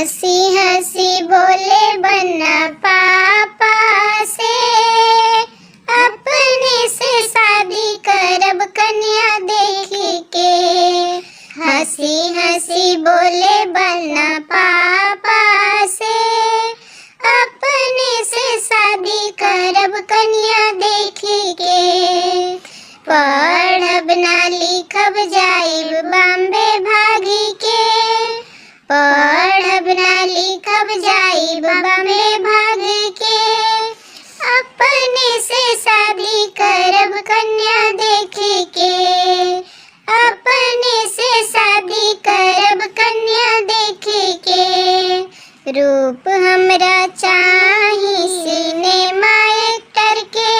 हंसी हंसी बोले बन्ना पापा से, अपने से शादी करब कन्या देखी के। हंसी हंसी बोले बन्ना पापा से, अपने से शादी करब कन्या देखी के। पढ़ब ना लिखब जाइब बॉम्बे भागी के, पढ़ब ना लिखब जाइब बॉम्बे भागी के। अपने से शादी करब कन्या देखी के, अपने से शादी करब कन्या देखी के। रूप हमरा चाही सिनेमा एक्टर के,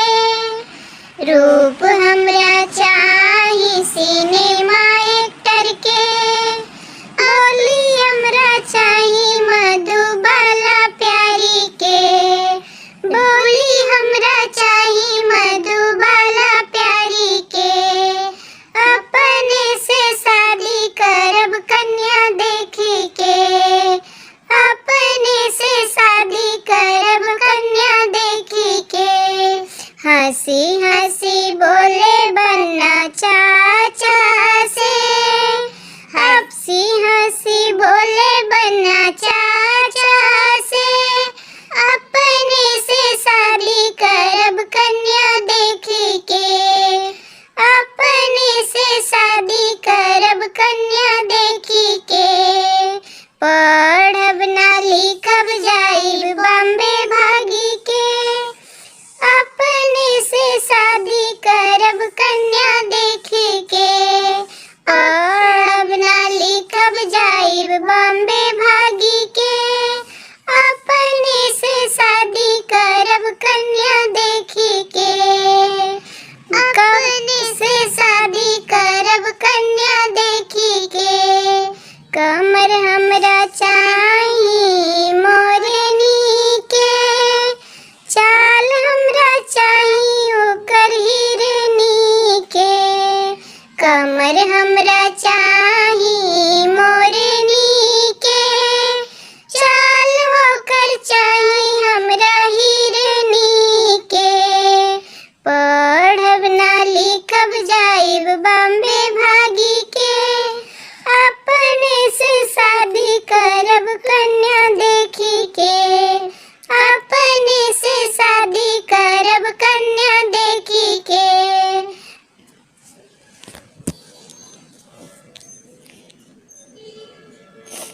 रूप हमरा चाही सिनेमा एक्टर के। बोली हमरा चाही मधुबाला प्यारी के, बोली हमरा चाही मधुबाला प्यारी के। अपने से शादी करब कन्या देखी के, अपने से शादी करब कन्या देखी के। हंसी हंसी बोले बन्ना चाचा से, हंसी हंसी बोले बन्ना चाचा से। अपने से शादी करब कन्या देखी के, अपने से शादी करब कन्या देखी के। पढ़ब ना लिखब जाइब बॉम्बे भागी के, अपने से शादी करब कन्या देखी के। पढ़ब ना लिखब जाइब बॉम्बे भागी के, अपने से शादी करब कन्या देखी के। अपने से शादी करब कन्या देखी के। कमर हमरा